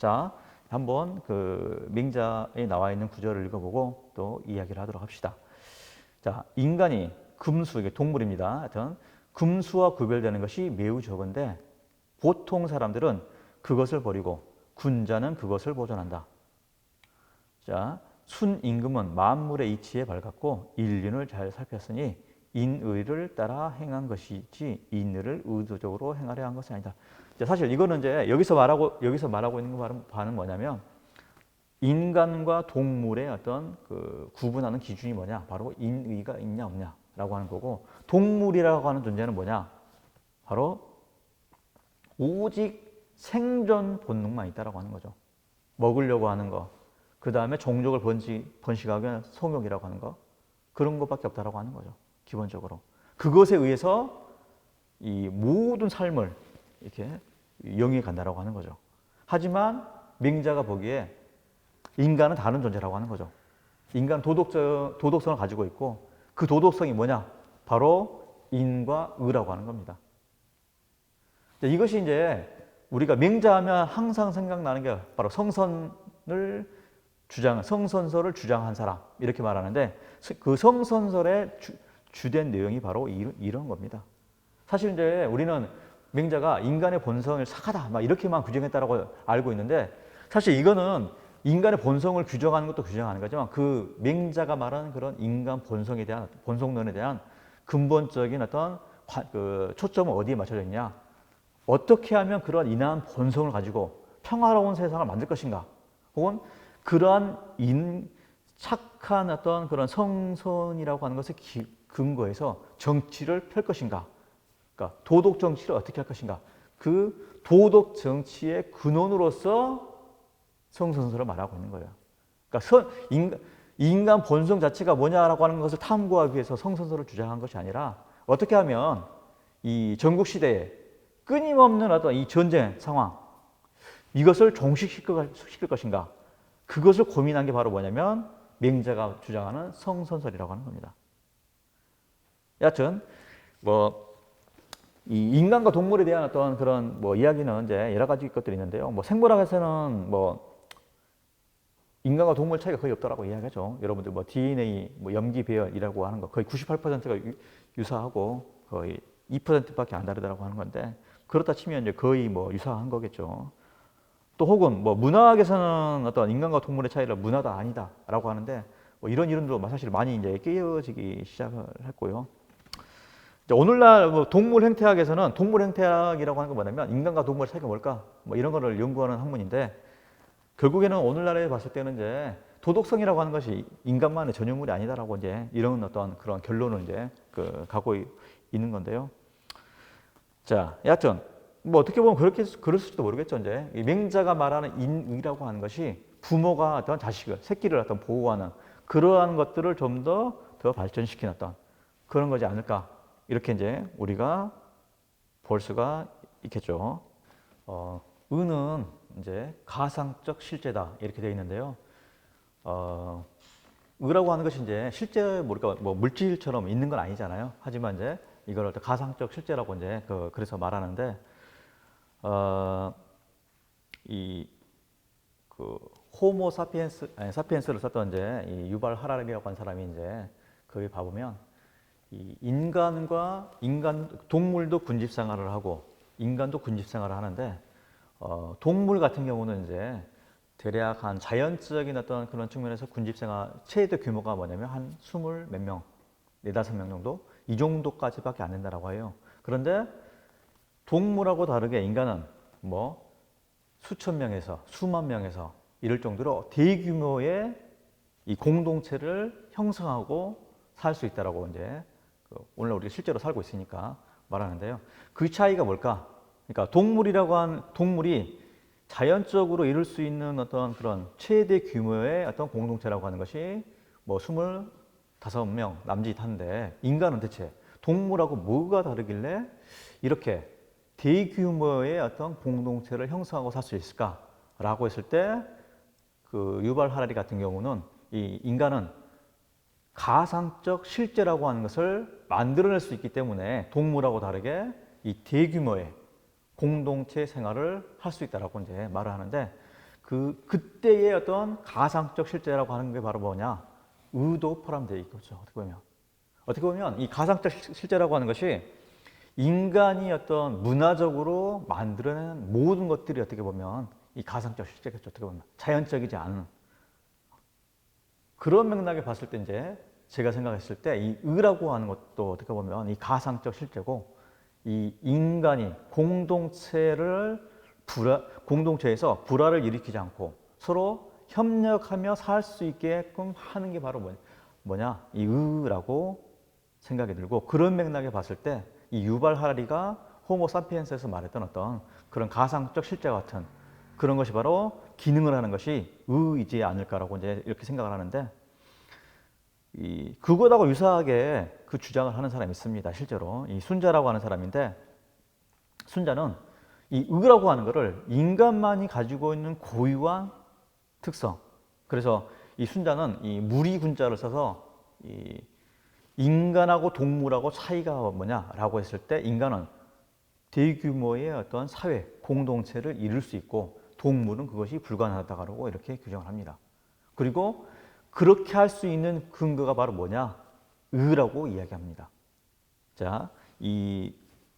자, 한번 그 맹자에 나와 있는 구절을 읽어보고 또 이야기를 하도록 합시다. 자, 인간이 금수, 이게 동물입니다. 하여튼 금수와 구별되는 것이 매우 적은데 보통 사람들은 그것을 버리고 군자는 그것을 보존한다. 자, 순임금은 만물의 이치에 밝았고 인륜을 잘 살폈으니 인의를 따라 행한 것이지 인의를 의도적으로 행하려 한 것이 아니다. 사실 이거는 이제 여기서 말하고 있는 바는 뭐냐면 인간과 동물의 어떤 그 구분하는 기준이 뭐냐? 바로 인의가 있냐 없냐라고 하는 거고, 동물이라고 하는 존재는 뭐냐? 바로 오직 생존 본능만 있다라고 하는 거죠. 먹으려고 하는 거, 그 다음에 종족을 번식하기 위한 성욕이라고 하는 거, 그런 것밖에 없다라고 하는 거죠. 기본적으로 그것에 의해서 이 모든 삶을 이렇게 영위해 간다라고 하는 거죠. 하지만 맹자가 보기에 인간은 다른 존재라고 하는 거죠. 인간은 도덕성을 가지고 있고 그 도덕성이 뭐냐? 바로 인과 의라고 하는 겁니다. 이것이 이제 우리가 맹자하면 항상 생각나는 게 바로 성선서를 주장한 사람 이렇게 말하는데 그 성선설의 주된 내용이 바로 이런 겁니다. 사실 이제 우리는 맹자가 인간의 본성을 사하다 막 이렇게만 규정했다라고 알고 있는데 사실 이거는 인간의 본성을 규정하는 것도 규정하는 거지만 그 맹자가 말하는 그런 인간 본성에 대한 본성론에 대한 근본적인 어떤 그 초점은 어디에 맞춰져 있냐? 어떻게 하면 그런 인한 본성을 가지고 평화로운 세상을 만들 것인가? 혹은 그러한 착한 어떤 그런 성선이라고 하는 것을 근거해서 정치를 펼 것인가? 그러니까 도덕 정치를 어떻게 할 것인가? 그 도덕 정치의 근원으로서 성선설을 말하고 있는 거예요. 그러니까 인간 본성 자체가 뭐냐라고 하는 것을 탐구하기 위해서 성선설을 주장한 것이 아니라 어떻게 하면 이 전국 시대에 끊임없는 어떤 이 전쟁 상황 이것을 종식시킬 것인가? 그것을 고민한 게 바로 뭐냐면 맹자가 주장하는 성선설이라고 하는 겁니다. 여하튼 이 인간과 동물에 대한 어떤 그런 이야기는 이제 여러 가지 것들이 있는데요. 생물학에서는 인간과 동물 차이가 거의 없다라고 이야기하죠. 여러분들 DNA 염기 배열이라고 하는 거 거의 98%가 유사하고 거의 2%밖에 안 다르다고 하는 건데 그렇다 치면 이제 거의 유사한 거겠죠. 또 혹은 문화학에서는 어떤 인간과 동물의 차이를 문화다 아니다라고 하는데 이런 이론도 사실 많이 이제 깨어지기 시작을 했고요. 오늘날 동물 행태학에서는 동물 행태학이라고 하는 건 뭐냐면 인간과 동물의 차이가 뭘까? 이런 거를 연구하는 학문인데 결국에는 오늘날에 봤을 때는 이제 도덕성이라고 하는 것이 인간만의 전유물이 아니다라고 이제 이런 어떤 그런 결론을 이제 갖고 있는 건데요. 자, 여하튼 어떻게 보면 그럴지도 모르겠죠. 이제 이 맹자가 말하는 인의라고 하는 것이 부모가 어떤 새끼를 어떤 보호하는 그러한 것들을 좀 더 발전시키는 어떤 그런 거지 않을까. 이렇게 이제 우리가 볼 수가 있겠죠. 의는 이제 가상적 실제다 이렇게 되어 있는데요. 의라고 하는 것이 이제 실제 우리가 물질처럼 있는 건 아니잖아요. 하지만 이제 이걸 가상적 실제라고 이제 그래서 말하는데 호모 사피엔스를 썼던 이제 이 유발 하라리라고 하는 사람이 이제 거기 봐보면 이 동물도 군집 생활을 하고 인간도 군집 생활을 하는데 동물 같은 경우는 이제 대략 한 자연적인 어떤 그런 측면에서 군집 생활 최대 규모가 뭐냐면 한 20 몇 명, 4~5명 정도 이 정도까지밖에 안 된다라고 해요. 그런데 동물하고 다르게 인간은 수천 명에서 수만 명에서 이럴 정도로 대규모의 이 공동체를 형성하고 살 수 있다라고 이제 오늘 우리가 실제로 살고 있으니까 말하는데요. 그 차이가 뭘까? 그러니까 동물이 자연적으로 이룰 수 있는 어떤 그런 최대 규모의 어떤 공동체라고 하는 것이 25명 남짓한데 인간은 대체 동물하고 뭐가 다르길래 이렇게 대규모의 어떤 공동체를 형성하고 살 수 있을까라고 했을 때 그 유발 하라리 같은 경우는 이 인간은 가상적 실제라고 하는 것을 만들어낼 수 있기 때문에 동물하고 다르게 이 대규모의 공동체 생활을 할 수 있다라고 이제 말을 하는데 그때의 어떤 가상적 실제라고 하는 게 바로 뭐냐? 의도 포함되어 있겠죠. 어떻게 보면 이 가상적 실제라고 하는 것이 인간이 어떤 문화적으로 만들어낸 모든 것들이 어떻게 보면 이 가상적 실제겠죠. 어떻게 보면 자연적이지 않은 그런 맥락에 봤을 때 이제 제가 생각했을 때 이 의라고 하는 것도 어떻게 보면 이 가상적 실제고 이 인간이 공동체에서 불화를 일으키지 않고 서로 협력하며 살 수 있게끔 하는 게 바로 뭐냐? 이 의라고 생각이 들고 그런 맥락에 봤을 때 이 유발 하라리가 호모 사피엔스에서 말했던 어떤 그런 가상적 실제 같은 그런 것이 바로 기능을 하는 것이 의이지 않을까라고 이제 이렇게 생각을 하는데 그것하고 유사하게 그 주장을 하는 사람이 있습니다. 실제로 이 순자라고 하는 사람인데 순자는 이 의라고 하는 것을 인간만이 가지고 있는 고유한 특성. 그래서 이 순자는 이 무리군자를 써서 이 인간하고 동물하고 차이가 뭐냐라고 했을 때 인간은 대규모의 어떤 사회 공동체를 이룰 수 있고 동물은 그것이 불가능하다고 이렇게 규정을 합니다. 그리고 그렇게 할 수 있는 근거가 바로 뭐냐? 의라고 이야기합니다. 자, 이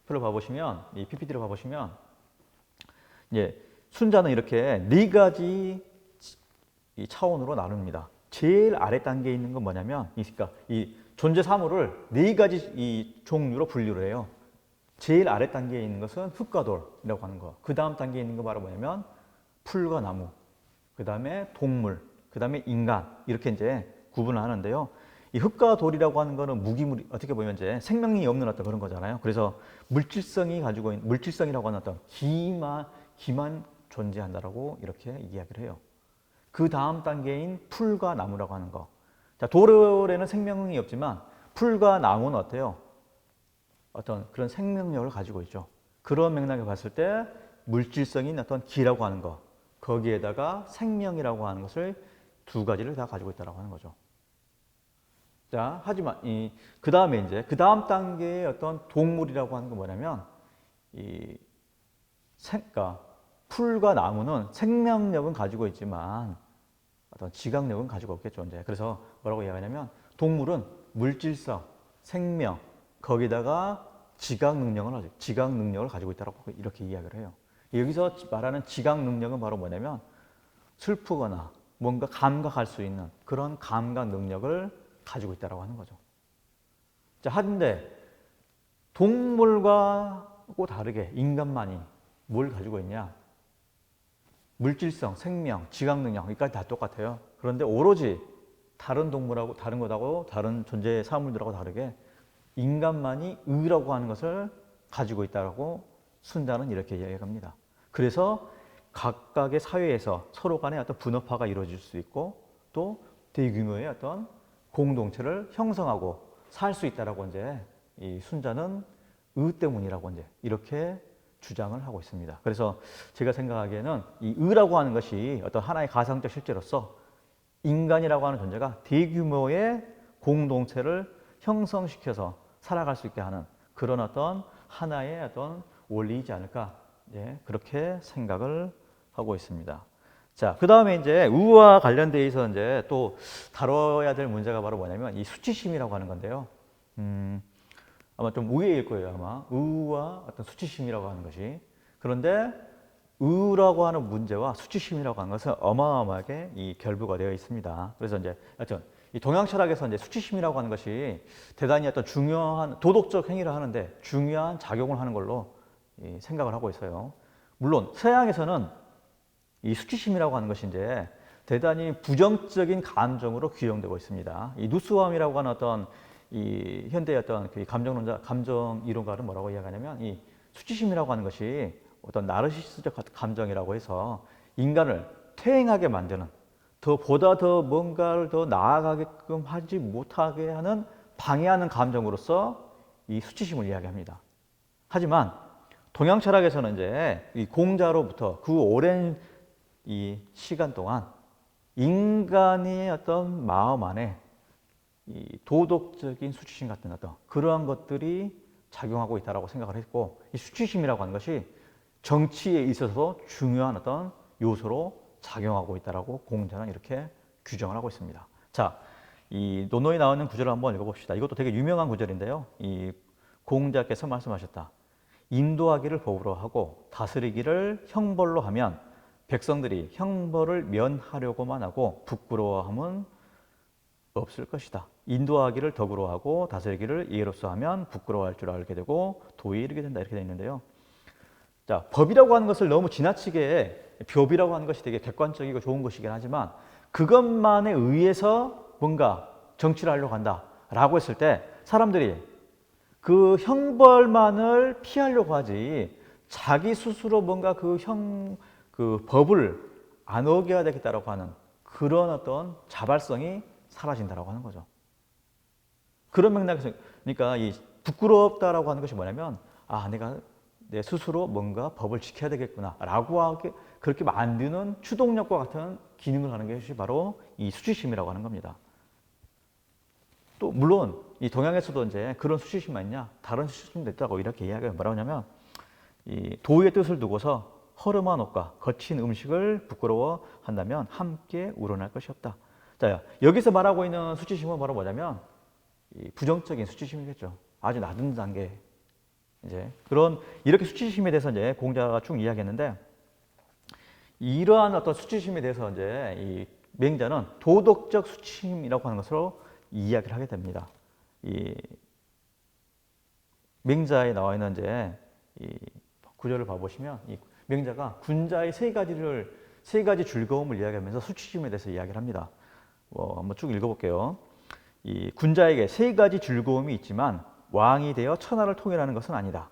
표를 봐보시면, 이 PPT를 봐보시면, 이제 순자는 이렇게 네 가지 이 차원으로 나눕니다. 제일 아래 단계에 있는 건 뭐냐면, 그러니까 이 존재 사물을 네 가지 이 종류로 분류를 해요. 제일 아래 단계에 있는 것은 흙과 돌이라고 하는 거. 그 다음 단계에 있는 거 바로 뭐냐면 풀과 나무, 그 다음에 동물, 그 다음에 인간 이렇게 이제 구분을 하는데요. 이 흙과 돌이라고 하는 거는 무기물 어떻게 보면 이제 생명이 없는 어떤 그런 거잖아요. 그래서 물질성이 가지고 있는 물질성이라고 하는 어떤 기만 존재한다라고 이렇게 이야기를 해요. 그 다음 단계인 풀과 나무라고 하는 거. 자, 돌에는 생명이 없지만 풀과 나무는 어때요? 어떤 그런 생명력을 가지고 있죠. 그런 맥락에 봤을 때 물질성인 어떤 기라고 하는 거, 거기에다가 생명이라고 하는 것을 두 가지를 다 가지고 있다고 하는 거죠. 자, 하지만 그 다음에 이제 그 다음 단계의 어떤 동물이라고 하는 건 뭐냐면 그러니까 풀과 나무는 생명력은 가지고 있지만 어떤 지각력은 가지고 없겠죠. 이제 그래서 뭐라고 이야기하냐면 동물은 물질성, 생명 거기다가 지각 능력을 가지고 있다고 이렇게 이야기를 해요. 여기서 말하는 지각 능력은 바로 뭐냐면 슬프거나 뭔가 감각할 수 있는 그런 감각 능력을 가지고 있다고 하는 거죠. 자, 한데 동물과고 다르게 인간만이 뭘 가지고 있냐? 물질성, 생명, 지각 능력 여기까지 다 똑같아요. 그런데 오로지 다른 동물하고 다른 것하고 다른 존재 사물들하고 다르게 인간만이 의라고 하는 것을 가지고 있다고 순자는 이렇게 이야기합니다. 그래서 각각의 사회에서 서로 간에 어떤 분업화가 이루어질 수 있고 또 대규모의 어떤 공동체를 형성하고 살 수 있다라고 이제 이 순자는 의 때문이라고 이제 이렇게 주장을 하고 있습니다. 그래서 제가 생각하기에는 이 의라고 하는 것이 어떤 하나의 가상적 실제로서 인간이라고 하는 존재가 대규모의 공동체를 형성시켜서 살아갈 수 있게 하는 그런 어떤 하나의 어떤 원리이지 않을까 그렇게 생각을 하고 있습니다. 자, 그 다음에 이제 의와 관련돼서 이제 또 다뤄야 될 문제가 바로 뭐냐면 이 수치심이라고 하는 건데요. 아마 좀 의외일 거예요, 아마. 의와 어떤 수치심이라고 하는 것이. 그런데 의라고 하는 문제와 수치심이라고 하는 것은 어마어마하게 이 결부가 되어 있습니다. 그래서 이제 하여튼 이 동양 철학에서 이제 수치심이라고 하는 것이 대단히 어떤 중요한 도덕적 행위를 하는데 중요한 작용을 하는 걸로 생각을 하고 있어요. 물론 서양에서는 이 수치심이라고 하는 것이 이제 대단히 부정적인 감정으로 규정되고 있습니다. 이 누스함이라고 하는 어떤 이 현대의 어떤 그 감정론자, 감정 이론가는 뭐라고 이야기하냐면 이 수치심이라고 하는 것이 어떤 나르시스적 감정이라고 해서 인간을 퇴행하게 만드는 보다 더 뭔가를 더 나아가게끔 하지 못하게 하는 방해하는 감정으로서 이 수치심을 이야기합니다. 하지만 동양 철학에서는 이제 이 공자로부터 그 오랜 이 시간 동안 인간의 어떤 마음 안에 이 도덕적인 수치심 같은 어떤 그러한 것들이 작용하고 있다고 생각을 했고 이 수치심이라고 하는 것이 정치에 있어서 중요한 어떤 요소로 작용하고 있다라고 공자는 이렇게 규정을 하고 있습니다. 자, 이 논어에 나오는 구절을 한번 읽어봅시다. 이것도 되게 유명한 구절인데요. 이 공자께서 말씀하셨다. 인도하기를 법으로 하고 다스리기를 형벌로 하면 백성들이 형벌을 면하려고만 하고 부끄러워함은 없을 것이다. 인도하기를 덕으로 하고 다스리기를 예로서 하면 부끄러워할 줄 알게 되고 도에 이르게 된다. 이렇게 되어 있는데요. 자, 법이라고 하는 것을 너무 지나치게 법이라고 하는 것이 되게 객관적이고 좋은 것이긴 하지만 그것만에 의해서 뭔가 정치를 하려고 한다라고 했을 때 사람들이 그 형벌만을 피하려고 하지 자기 스스로 뭔가 그 법을 안 어겨야 되겠다라고 하는 그런 어떤 자발성이 사라진다라고 하는 거죠. 그런 맥락에서 그러니까 이 부끄럽다라고 하는 것이 뭐냐면 내가 내 스스로 뭔가 법을 지켜야 되겠구나라고 하게 그렇게 만드는 추동력과 같은 기능을 하는 것이 바로 이 수치심이라고 하는 겁니다. 또 물론 이 동양에서도 이제 그런 수치심만 있냐? 다른 수치심도 있다고 이렇게 이야기가 뭐라고 하냐면 이 도의 뜻을 두고서 허름한 옷과 거친 음식을 부끄러워한다면 함께 우러날 것이 없다. 자, 여기서 말하고 있는 수치심은 바로 뭐냐면 이 부정적인 수치심이겠죠. 아주 낮은 단계 이제 그런 이렇게 수치심에 대해서 이제 공자가 쭉 이야기했는데 이러한 어떤 수치심에 대해서 이제 이 맹자는 도덕적 수치심이라고 하는 것으로 이야기를 하게 됩니다. 이 맹자에 나와 있는 이제 이 구절을 봐보시면 이 맹자가 군자의 세 가지 즐거움을 이야기하면서 수치심에 대해서 이야기를 합니다. 한번 쭉 읽어볼게요. 이 군자에게 세 가지 즐거움이 있지만 왕이 되어 천하를 통일하는 것은 아니다.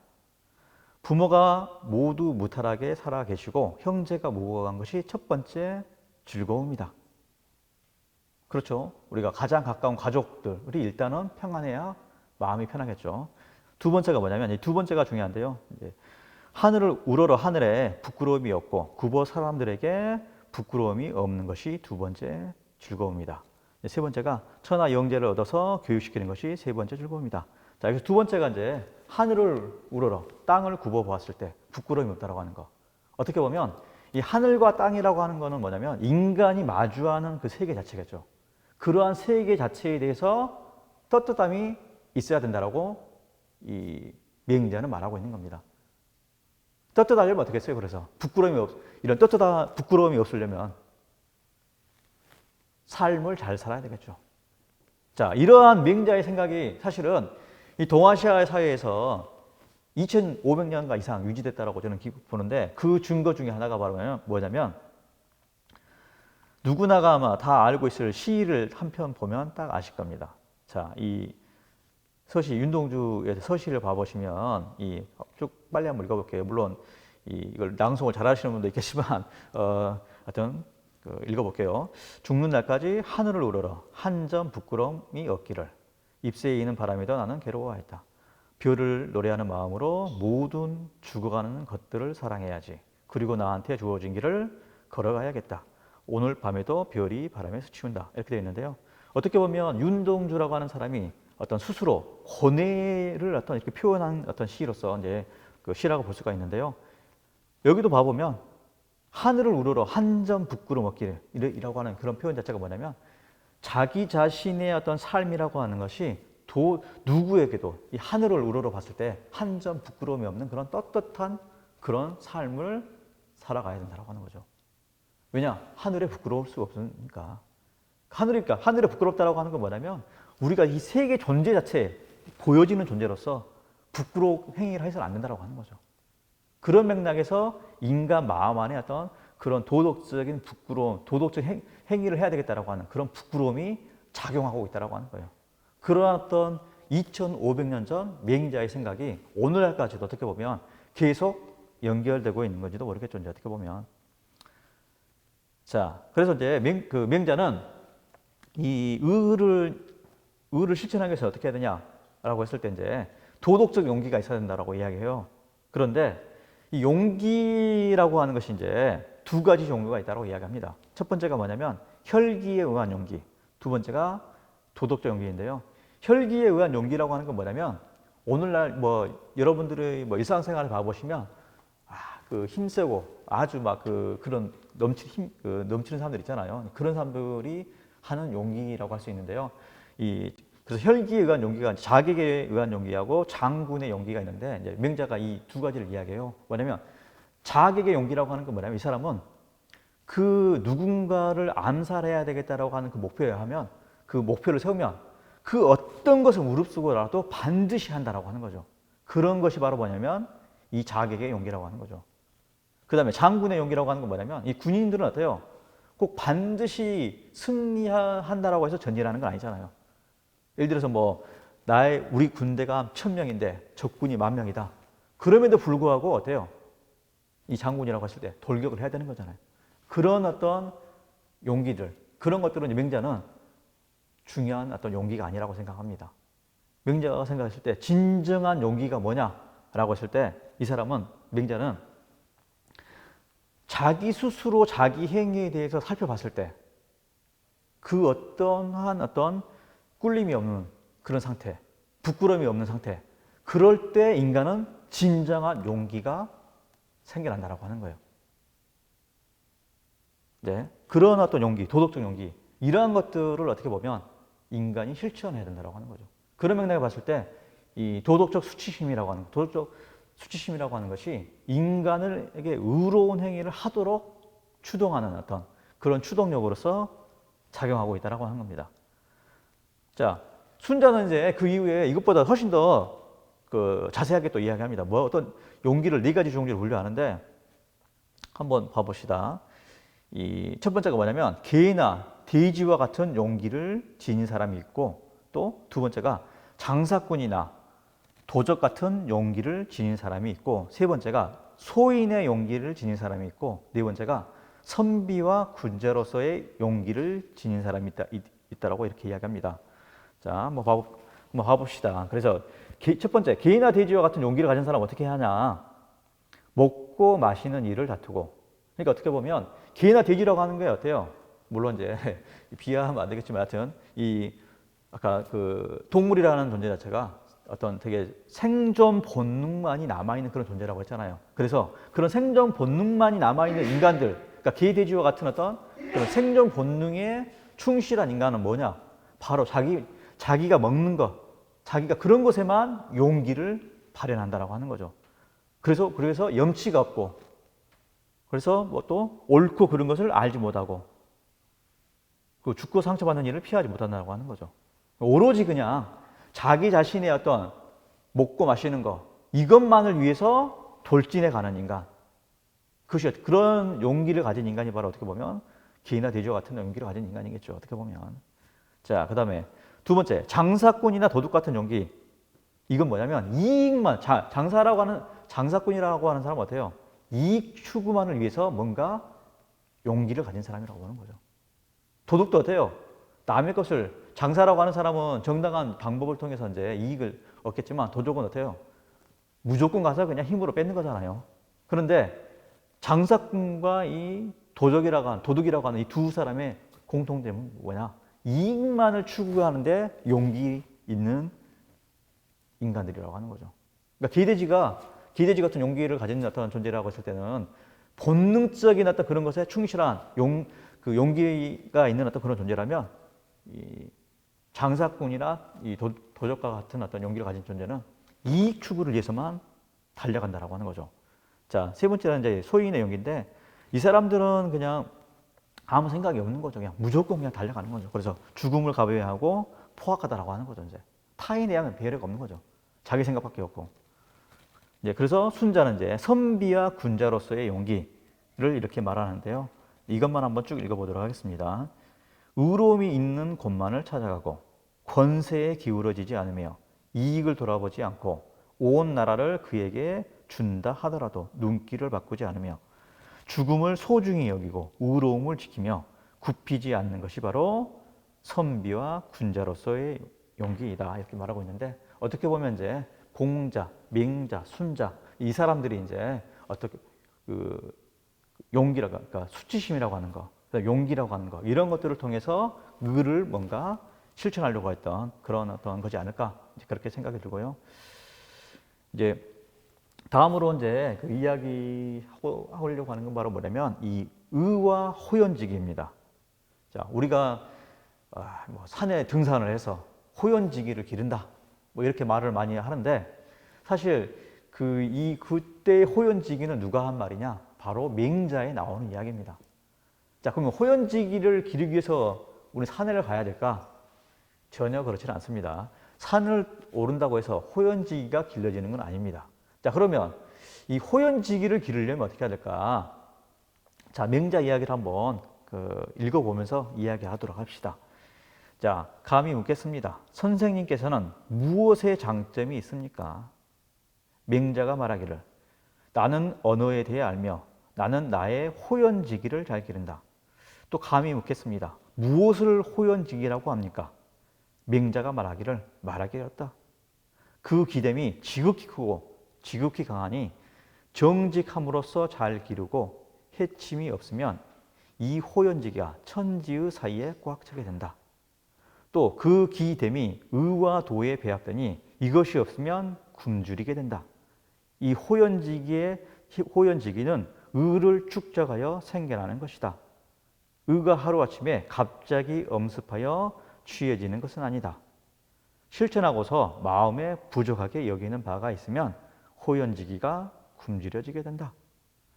부모가 모두 무탈하게 살아 계시고 형제가 모호한 것이 첫 번째 즐거움이다. 그렇죠. 우리가 가장 가까운 가족들이 일단은 평안해야 마음이 편하겠죠. 두 번째가 뭐냐면 이 두 번째가 중요한데요. 이제 하늘을 우러러 하늘에 부끄러움이 없고 구보 사람들에게 부끄러움이 없는 것이 두 번째 즐거움이다. 세 번째가 천하 영재를 얻어서 교육시키는 것이 세 번째 즐거움이다. 자, 여기서 두 번째가 이제 하늘을 우러러 땅을 굽어 보았을 때 부끄러움이 없다라고 하는 거. 어떻게 보면 이 하늘과 땅이라고 하는 거는 뭐냐면 인간이 마주하는 그 세계 자체겠죠. 그러한 세계 자체에 대해서 떳떳함이 있어야 된다라고 이 맹자는 말하고 있는 겁니다. 떳떳하려면 어떻게 했어요? 그래서 이런 부끄러움이 없으려면 삶을 잘 살아야 되겠죠. 자, 이러한 맹자의 생각이 사실은 이 동아시아 사회에서 2,500년가 이상 유지됐다라고 저는 보는데 그 증거 중에 하나가 바로 뭐냐면 누구나가 아마 다 알고 있을 시를 한 편 보면 딱 아실 겁니다. 자, 이 서시 윤동주의 서시를 봐보시면 이 쭉 빨리 한번 읽어볼게요. 물론 이걸 낭송을 잘하시는 분도 있겠지만 하여튼 읽어볼게요. 죽는 날까지 하늘을 우러러 한 점 부끄러움이 없기를 잎새에 이는 바람이더 나는 괴로워하였다. 별을 노래하는 마음으로 모든 죽어가는 것들을 사랑해야지. 그리고 나한테 주어진 길을 걸어가야겠다. 오늘 밤에도 별이 바람에 스치운다. 이렇게 되어 있는데요. 어떻게 보면 윤동주라고 하는 사람이 어떤 스스로 고뇌를 어떤 이렇게 표현한 어떤 시로서 이제 그 시라고 볼 수가 있는데요. 여기도 봐보면 하늘을 우러러 한 점 부끄러움 없기를이라고 하는 그런 표현 자체가 뭐냐면 자기 자신의 어떤 삶이라고 하는 것이 누구에게도 이 하늘을 우러러 봤을 때 한 점 부끄러움이 없는 그런 떳떳한 그런 삶을 살아가야 된다고 하는 거죠. 왜냐? 하늘에 부끄러울 수가 없으니까. 하늘에 부끄럽다라고 하는 건 뭐냐면 우리가 이 세계 존재 자체에 보여지는 존재로서 부끄러운 행위를 해서는 안 된다고 하는 거죠. 그런 맥락에서 인간 마음 안에 어떤 그런 도덕적인 부끄러움, 도덕적 행위를 해야 되겠다라고 하는 그런 부끄러움이 작용하고 있다라고 하는 거예요. 그러한 어떤 2,500년 전 맹자의 생각이 오늘날까지도 어떻게 보면 계속 연결되고 있는 건지도 모르겠죠. 이제 어떻게 보면. 자, 그래서 이제 맹자는 이 의를 실천하기 위해서 어떻게 해야 되냐라고 했을 때 이제 도덕적 용기가 있어야 된다라고 이야기해요. 그런데 이 용기라고 하는 것이 이제 두 가지 종류가 있다고 이야기합니다. 첫 번째가 뭐냐면 혈기에 의한 용기, 두 번째가 도덕적 용기인데요. 혈기에 의한 용기라고 하는 건 뭐냐면 오늘날 여러분들의 일상생활을 봐보시면 그 힘세고 아주 그런 넘치는 사람들 있잖아요. 그런 사람들이 하는 용기라고 할 수 있는데요. 그래서 혈기에 의한 용기가 자객에 의한 용기하고 장군의 용기가 있는데 이제 명자가 이 두 가지를 이야기해요. 뭐냐면 자객의 용기라고 하는 건 뭐냐면 이 사람은 그 누군가를 암살해야 되겠다라고 하는 그 목표에 하면 그 목표를 세우면 그 어떤 것을 무릅쓰고라도 반드시 한다라고 하는 거죠. 그런 것이 바로 뭐냐면 이 자객의 용기라고 하는 거죠. 그 다음에 장군의 용기라고 하는 건 뭐냐면 이 군인들은 어때요? 꼭 반드시 승리한다라고 해서 전진하는 건 아니잖아요. 예를 들어서 우리 군대가 1000명인데 적군이 10,000명이다. 그럼에도 불구하고 어때요? 이 장군이라고 했을 때 돌격을 해야 되는 거잖아요. 그런 어떤 용기들, 그런 것들은 명자는 중요한 어떤 용기가 아니라고 생각합니다. 명자가 생각했을 때 진정한 용기가 뭐냐라고 했을 때 이 사람은 명자는 자기 스스로 자기 행위에 대해서 살펴봤을 때 그 어떠한 어떤 꿀림이 없는 그런 상태, 부끄러움이 없는 상태, 그럴 때 인간은 진정한 용기가 생겨난다라고 하는 거예요. 네, 그런 어떤 용기, 도덕적 용기, 이러한 것들을 어떻게 보면 인간이 실천해야 된다고 하는 거죠. 그런 맥락에 봤을 때 이 도덕적 수치심이라고 하는 것이 인간에게 의로운 행위를 하도록 추동하는 어떤 그런 추동력으로서 작용하고 있다고 하는 겁니다. 자, 순자는 이제 그 이후에 이것보다 훨씬 더 자세하게 또 이야기합니다. 어떤 용기를 4가지 종류를 분류하는데 한번 봐봅시다. 이 첫 번째가 뭐냐면 개나 돼지와 같은 용기를 지닌 사람이 있고, 또 두 번째가 장사꾼이나 도적 같은 용기를 지닌 사람이 있고, 세 번째가 소인의 용기를 지닌 사람이 있고, 네 번째가 선비와 군자로서의 용기를 지닌 사람이 있다라고 이렇게 이야기합니다. 자, 한번 봐봅시다. 그래서 첫 번째, 개나 돼지와 같은 용기를 가진 사람은 어떻게 하냐? 먹고 마시는 일을 다투고. 그러니까 어떻게 보면 개나 돼지라고 하는 게 어때요? 물론 이제 비하하면 안 되겠지만 하여튼 아까 그 동물이라는 존재 자체가 어떤 되게 생존 본능만이 남아있는 그런 존재라고 했잖아요. 그래서 그런 생존 본능만이 남아있는 인간들, 그러니까 개, 돼지와 같은 어떤 그런 생존 본능에 충실한 인간은 뭐냐? 바로 자기가 먹는 것, 자기가 그런 것에만 용기를 발현한다라고 하는 거죠. 그래서 염치가 없고, 그래서 또 옳고 그런 것을 알지 못하고, 그 죽고 상처받는 일을 피하지 못한다고 하는 거죠. 오로지 그냥 자기 자신의 어떤 먹고 마시는 거, 이것만을 위해서 돌진해 가는 인간, 그런 용기를 가진 인간이 바로 어떻게 보면 개나 돼지와 같은 용기를 가진 인간이겠죠. 어떻게 보면. 자, 그 다음에 두 번째, 장사꾼이나 도둑 같은 용기. 이건 뭐냐면 이익만, 장사꾼이라고 하는 사람은 어때요? 이익 추구만을 위해서 뭔가 용기를 가진 사람이라고 보는 거죠. 도둑도 어때요? 남의 것을, 장사라고 하는 사람은 정당한 방법을 통해서 이제 이익을 얻겠지만, 도둑은 어때요? 무조건 가서 그냥 힘으로 뺏는 거잖아요. 그런데 장사꾼과 이 도둑이라고 하는 이 두 사람의 공통점은 뭐냐? 이익만을 추구하는데 용기 있는 인간들이라고 하는 거죠. 그러니까 개돼지 같은 용기를 가진 어떤 존재라고 했을 때는 본능적인 어떤 그런 것에 충실한 용기가 있는 어떤 그런 존재라면, 이 장사꾼이나 이 도적과 같은 어떤 용기를 가진 존재는 이익 추구를 위해서만 달려간다라고 하는 거죠. 자, 세 번째는 이제 소인의 용기인데, 이 사람들은 그냥 아무 생각이 없는 거죠. 그냥 무조건 그냥 달려가는 거죠. 그래서 죽음을 가벼워하고 포악하다라고 하는 거죠. 이제 타인에 대한 배려가 없는 거죠. 자기 생각밖에 없고. 이제 그래서 순자는 이제 선비와 군자로서의 용기를 이렇게 말하는데요. 이것만 한번 쭉 읽어보도록 하겠습니다. 의로움이 있는 곳만을 찾아가고 권세에 기울어지지 않으며 이익을 돌아보지 않고 온 나라를 그에게 준다 하더라도 눈길을 바꾸지 않으며 죽음을 소중히 여기고 의로움을 지키며 굽히지 않는 것이 바로 선비와 군자로서의 용기이다, 이렇게 말하고 있는데, 어떻게 보면 이제 공자, 맹자, 순자, 이 사람들이 이제 어떻게 그러니까 수치심이라고 하는 거, 용기라고 하는 거, 이런 것들을 통해서 의를 뭔가 실천하려고 했던 그런 어떤 거지 않을까, 이제 그렇게 생각이 들고요. 이제 다음으로 이제 그 이야기하려고 하는 건 바로 뭐냐면 이 의와 호연지기입니다. 자, 우리가 뭐 산에 등산을 해서 호연지기를 기른다, 뭐 이렇게 말을 많이 하는데 사실 그때의 호연지기는 누가 한 말이냐? 바로 맹자에 나오는 이야기입니다. 자, 그러면 호연지기를 기르기 위해서 우리 산에를 가야 될까? 전혀 그렇지는 않습니다. 산을 오른다고 해서 호연지기가 길러지는 건 아닙니다. 자, 그러면 이 호연지기를 기르려면 어떻게 해야 될까? 자, 맹자 이야기를 한번 읽어보면서 이야기하도록 합시다. 자, 감히 묻겠습니다. 선생님께서는 무엇의 장점이 있습니까? 맹자가 말하기를 나는 언어에 대해 알며 나는 나의 호연지기를 잘 기른다. 또 감히 묻겠습니다. 무엇을 호연지기라고 합니까? 맹자가 말하기를 말하기 어렵다. 그 기댐이 지극히 크고 지극히 강하니 정직함으로써 잘 기르고 해침이 없으면 이 호연지기가 천지의 사이에 꽉 차게 된다. 또 그 기댐이 의와 도에 배합되니 이것이 없으면 굶주리게 된다. 이 호연지기는 의를 축적하여 생겨나는 것이다. 의가 하루아침에 갑자기 엄습하여 취해지는 것은 아니다. 실천하고서 마음에 부족하게 여기는 바가 있으면 호연지기가 굶주려지게 된다.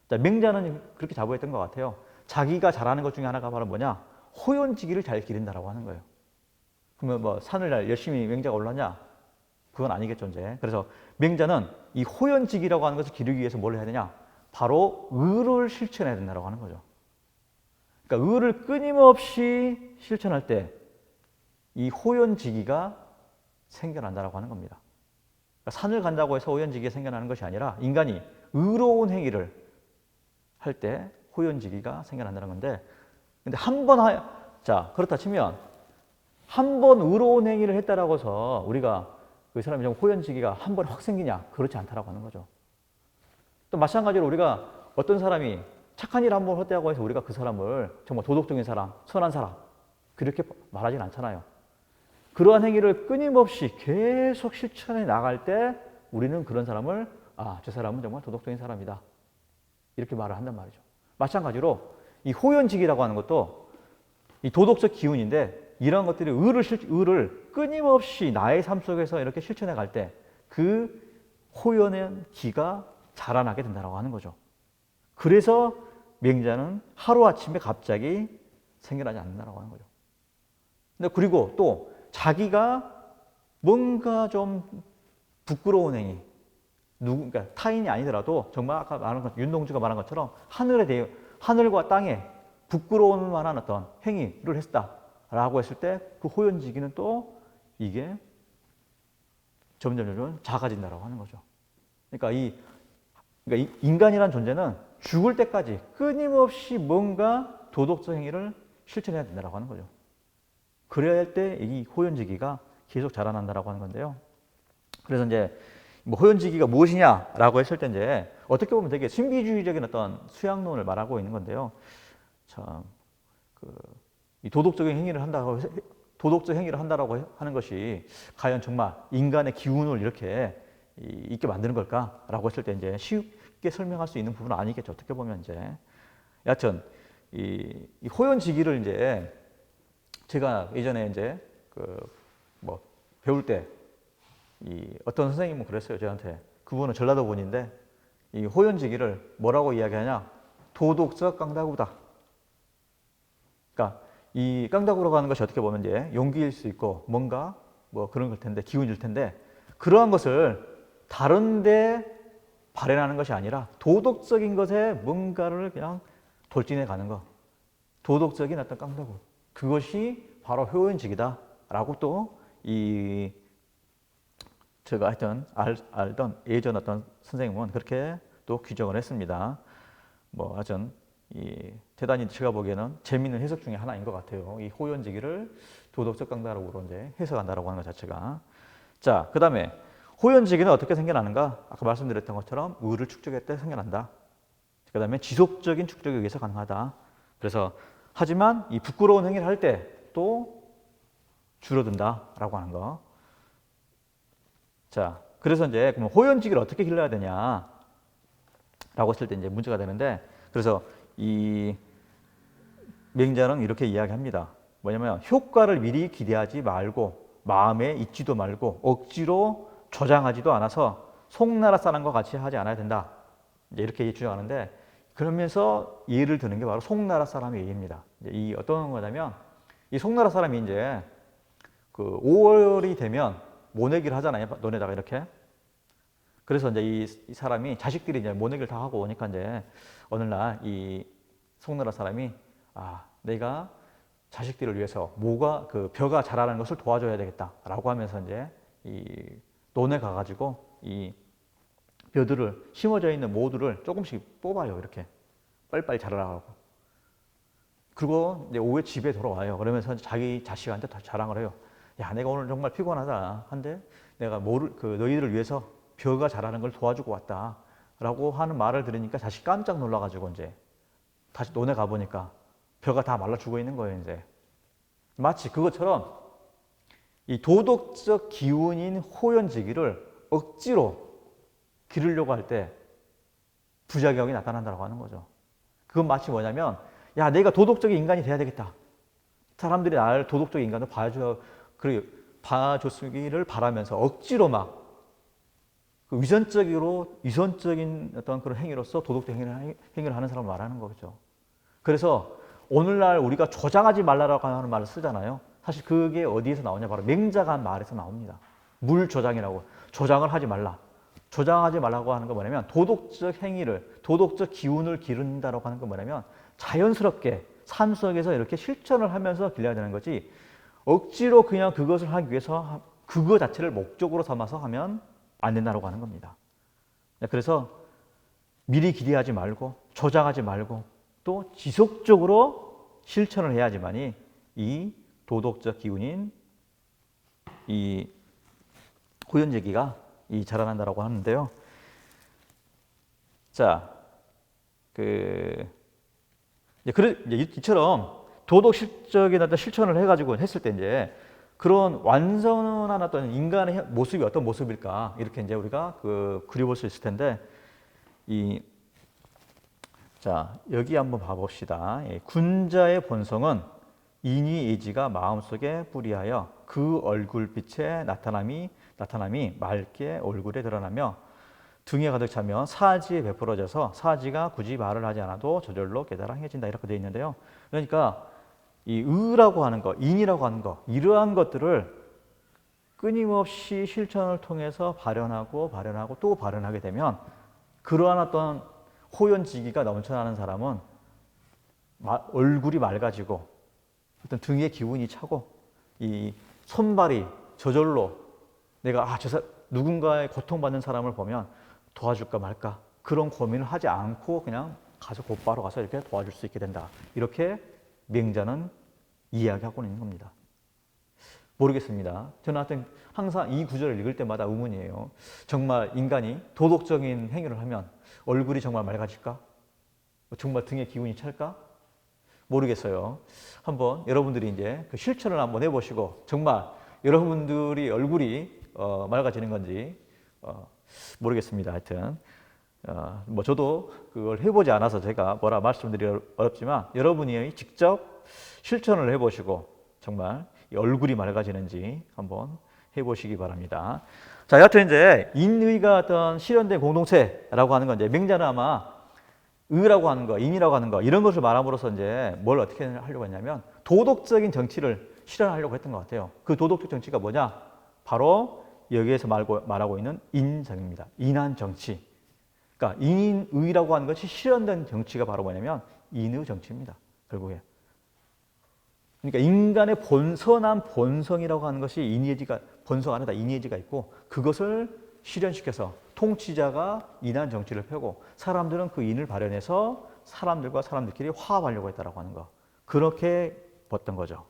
자, 맹자는 그렇게 자부했던 것 같아요. 자기가 잘하는 것 중에 하나가 바로 뭐냐? 호연지기를 잘 기른다라고 하는 거예요. 그러면 뭐 산을 열심히 맹자가 올랐냐? 그건 아니겠죠, 이제. 그래서 맹자는 이 호연지기라고 하는 것을 기르기 위해서 뭘 해야 되냐? 바로 의를 실천해야 된다고 하는 거죠. 그러니까 의를 끊임없이 실천할 때 이 호연지기가 생겨난다고 하는 겁니다. 그러니까 산을 간다고 해서 호연지기가 생겨나는 것이 아니라 인간이 의로운 행위를 할 때 호연지기가 생겨난다는 건데, 근데 자, 그렇다 치면 한 번 의로운 행위를 했다라고 해서 우리가 그 사람이 좀 호연지기가 한 번에 확 생기냐? 그렇지 않다라고 하는 거죠. 또 마찬가지로 우리가 어떤 사람이 착한 일을 한 번 했다고 해서 우리가 그 사람을 정말 도덕적인 사람, 선한 사람 그렇게 말하진 않잖아요. 그러한 행위를 끊임없이 계속 실천해 나갈 때 우리는 그런 사람을 저 사람은 정말 도덕적인 사람이다. 이렇게 말을 한단 말이죠. 마찬가지로 이 호연지기라고 하는 것도 이 도덕적 기운인데 이러한 것들이 의를 끊임없이 나의 삶 속에서 이렇게 실천해 갈 때 그 호연의 기가 자라나게 된다고 하는 거죠. 그래서 맹자는 하루아침에 갑자기 생겨나지 않는다고 하는 거죠. 근데 그리고 또 자기가 뭔가 좀 부끄러운 행위, 그러니까 타인이 아니더라도 정말 아까 말한 것, 윤동주가 말한 것처럼 하늘과 땅에 부끄러운 만한 어떤 행위를 했다라고 했을 때 그 호연지기는 또 이게 점점 작아진다라고 하는 거죠. 그러니까 이 인간이란 존재는 죽을 때까지 끊임없이 뭔가 도덕적 행위를 실천해야 된다라고 하는 거죠. 그래야 할 때 이 호연지기가 계속 자라난다라고 하는 건데요. 그래서 이제 뭐 호연지기가 무엇이냐라고 했을 때 이제 어떻게 보면 되게 신비주의적인 어떤 수양론을 말하고 있는 건데요. 참, 이 도덕적 행위를 한다고 하는 것이 과연 정말 인간의 기운을 이렇게 있게 만드는 걸까라고 했을 때 이제 쉽게 설명할 수 있는 부분은 아니겠죠. 어떻게 보면 이제 여하튼 이 호연지기를 이제 제가 예전에 이제 뭐 배울 때 어떤 선생님은 그랬어요. 저한테. 그분은 전라도 분인데 이 호연지기를 뭐라고 이야기하냐? 도덕적 깡다구다. 그러니까 이 깡다구라고 하는 것이 어떻게 보면 이제 용기일 수 있고 뭔가 뭐 그런 걸 텐데 기운일 텐데 그러한 것을 다른데 발현하는 것이 아니라 도덕적인 것에 뭔가를 그냥 돌진해 가는 것. 도덕적인 어떤 깡다구. 그것이 바로 호연지기다라고 또 제가 하여튼 알던 예전 어떤 선생님은 그렇게 또 규정을 했습니다. 뭐 하여튼 대단히 제가 보기에는 재미있는 해석 중에 하나인 것 같아요. 이 호연지기를 도덕적 깡다구로 이제 해석한다라고 하는 것 자체가. 자, 그 다음에 호연지기는 어떻게 생겨나는가? 아까 말씀드렸던 것처럼 의를 축적할 때 생겨난다. 그 다음에 지속적인 축적에 의해서 가능하다. 그래서 하지만 이 부끄러운 행위를 할 때 또 줄어든다라고 하는 거. 자, 그래서 이제 그럼 호연지기를 어떻게 길러야 되냐라고 했을 때 이제 문제가 되는데, 그래서 이 맹자는 이렇게 이야기합니다. 뭐냐면 효과를 미리 기대하지 말고 마음에 잊지도 말고 억지로 조장하지도 않아서 송나라 사람과 같이 하지 않아야 된다. 이제 이렇게 주장하는데 그러면서 예를 드는 게 바로 송나라 사람의 예입니다. 이 어떤 거냐면 이 송나라 사람이 이제 그 5월이 되면 모내기를 하잖아요. 논에다가 이렇게. 그래서 이제 이 사람이 자식들이 이제 모내기를 다 하고 오니까 이제 어느 날 이 송나라 사람이 내가 자식들을 위해서 그 벼가 자라는 것을 도와줘야 되겠다라고 하면서 이제 이 논에 가가지고 이 벼들을 심어져 있는 모두를 조금씩 뽑아요. 이렇게 빨리빨리 자라라고. 그리고 이제 오후에 집에 돌아와요. 그러면서 자기 자식한테 다 자랑을 해요. 야, 내가 오늘 정말 피곤하다. 한데 내가 너희들을 위해서 벼가 자라는 걸 도와주고 왔다. 라고 하는 말을 들으니까 자식 깜짝 놀라가지고 이제 다시 논에 가보니까 벼가 다 말라 죽어 있는 거예요, 이제. 마치 그것처럼 이 도덕적 기운인 호연지기를 억지로 기르려고 할 때 부작용이 나타난다고 하는 거죠. 그건 마치 뭐냐면, 야, 내가 도덕적인 인간이 돼야 되겠다. 사람들이 나를 도덕적인 인간으로 봐줬기를 바라면서 억지로 막 그 위선적인 어떤 그런 행위로서 도덕적 행위를 하는 사람을 말하는 거죠. 그래서 오늘날 우리가 조장하지 말라라고 하는 말을 쓰잖아요. 사실 그게 어디에서 나오냐? 바로 맹자가 한 말에서 나옵니다. 물조장이라고. 조장을 하지 말라. 조장하지 말라고 하는 건 뭐냐면 도덕적 행위를, 도덕적 기운을 기른다라고 하는 건 뭐냐면 자연스럽게 삶 속에서 이렇게 실천을 하면서 길러야 되는 거지 억지로 그냥 그것을 하기 위해서 그거 자체를 목적으로 삼아서 하면 안 된다고 하는 겁니다. 그래서 미리 기대하지 말고 조장하지 말고 또 지속적으로 실천을 해야지만이 이 도덕적 기운인 이 호연제기가 자라난다라고 하는데요. 자, 이처럼 도덕 실적인 어떤 실천을 해가지고 했을 때 이제 그런 완전한 어떤 인간의 모습이 어떤 모습일까 이렇게 이제 우리가 그려볼 수 있을 텐데 자, 여기 한번 봐봅시다. 군자의 본성은 인의예지가 마음속에 뿌리하여 그 얼굴빛에 나타남이 맑게 얼굴에 드러나며 등에 가득 차면 사지에 베풀어져서 사지가 굳이 말을 하지 않아도 저절로 깨달아 행해진다 이렇게 되어 있는데요. 그러니까 이 의라고 하는 것, 인이라고 하는 것 이러한 것들을 끊임없이 실천을 통해서 발현하고 또 발현하게 되면 그러한 어떤 호연지기가 넘쳐나는 사람은 얼굴이 맑아지고 어떤 등의 기운이 차고 이 손발이 저절로 내가 누군가의 고통받는 사람을 보면 도와줄까 말까 그런 고민을 하지 않고 그냥 곧바로 가서 이렇게 도와줄 수 있게 된다. 이렇게 맹자는 이야기하고 있는 겁니다. 모르겠습니다. 저는 하여튼 항상 이 구절을 읽을 때마다 의문이에요. 정말 인간이 도덕적인 행위를 하면 얼굴이 정말 맑아질까? 정말 등에 기운이 찰까? 모르겠어요. 한번 여러분들이 이제 그 실천을 한번 해보시고 정말 여러분들이 얼굴이 맑아지는 건지 모르겠습니다. 하여튼 저도 그걸 해보지 않아서 제가 뭐라 말씀드리기 어렵지만 여러분이 직접 실천을 해보시고 정말 얼굴이 맑아지는지 한번 해보시기 바랍니다. 자, 여하튼 이제 인의가 어떤 실현된 공동체라고 하는 건 이제 맹자는 아마 의라고 하는 거, 인이라고 하는 거 이런 것을 말함으로써 이제 뭘 어떻게 하려고 했냐면 도덕적인 정치를 실현하려고 했던 것 같아요. 그 도덕적 정치가 뭐냐? 바로 여기에서 말하고 있는 인정입니다. 인한 정치. 그러니까 인의라고 하는 것이 실현된 정치가 바로 뭐냐면 인의 정치입니다. 결국에. 그러니까 인간의 선한 본성이라고 하는 것이 인의예지가 본성 안에다 인의예지가 있고 그것을 실현시켜서 통치자가 인한 정치를 펴고 사람들은 그 인을 발현해서 사람들과 사람들끼리 화합하려고 했다라고 하는 거. 그렇게 봤던 거죠.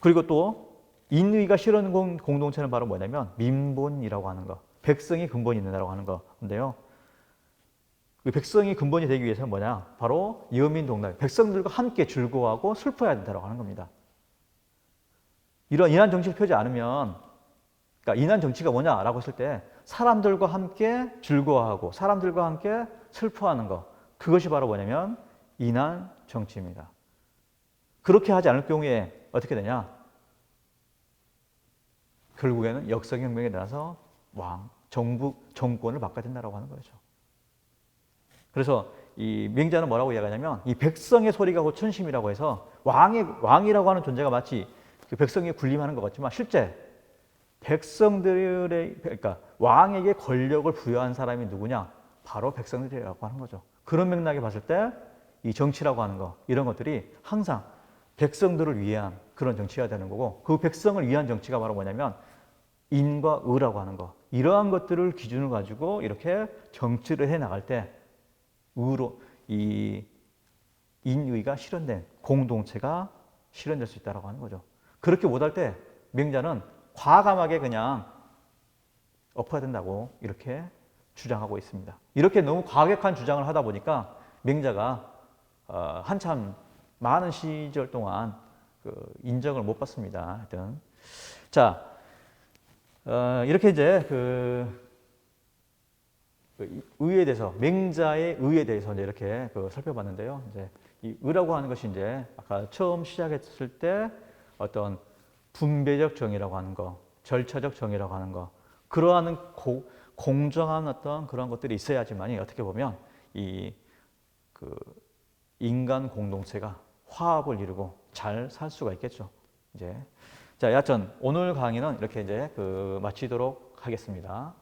그리고 또 인의가 실현 공동체는 바로 뭐냐면 민본이라고 하는 거. 백성이 근본이 있는다라고 하는 건데요. 그 백성이 근본이 되기 위해서는 뭐냐? 바로 여민동락. 백성들과 함께 즐거워하고 슬퍼해야 된다라고 하는 겁니다. 이런 인한 정치를 펴지 않으면 그러니까 인한 정치가 뭐냐라고 했을 때 사람들과 함께 즐거워하고 사람들과 함께 슬퍼하는 것. 그것이 바로 뭐냐면 인한 정치입니다. 그렇게 하지 않을 경우에 어떻게 되냐? 결국에는 역사혁명에 따라서 정권을 바꿔야 된다고 하는 거죠. 그래서 이 명자는 뭐라고 이야기하냐면 이 백성의 소리가 곧 천심이라고 해서 왕이라고 하는 존재가 마치 그 백성에 군림하는 것 같지만 실제 백성들의 그러니까 왕에게 권력을 부여한 사람이 누구냐? 바로 백성들이라고 하는 거죠. 그런 맥락에 봤을 때 이 정치라고 하는 거 이런 것들이 항상 백성들을 위한 그런 정치가 되는 거고 그 백성을 위한 정치가 바로 뭐냐면 인과 의라고 하는 거 이러한 것들을 기준을 가지고 이렇게 정치를 해 나갈 때 의로 이 인의가 실현된 공동체가 실현될 수 있다고 하는 거죠. 그렇게 못할 때 명자는 과감하게 그냥 엎어야 된다고 이렇게 주장하고 있습니다. 이렇게 너무 과격한 주장을 하다 보니까 명자가 한참 많은 시절 동안 인정을 못 받습니다. 하여튼 자 이렇게 이제 의에 대해서 명자의 의에 대해서 이제 이렇게 살펴봤는데요. 이제 이 의라고 하는 것이 이제 아까 처음 시작했을 때 어떤 분배적 정의라고 하는 거, 절차적 정의라고 하는 거, 그러한 공정한 어떤 그런 것들이 있어야지만이 어떻게 보면 인간 공동체가 화합을 이루고 잘 살 수가 있겠죠. 이제 자, 여하튼 오늘 강의는 이렇게 이제 마치도록 하겠습니다.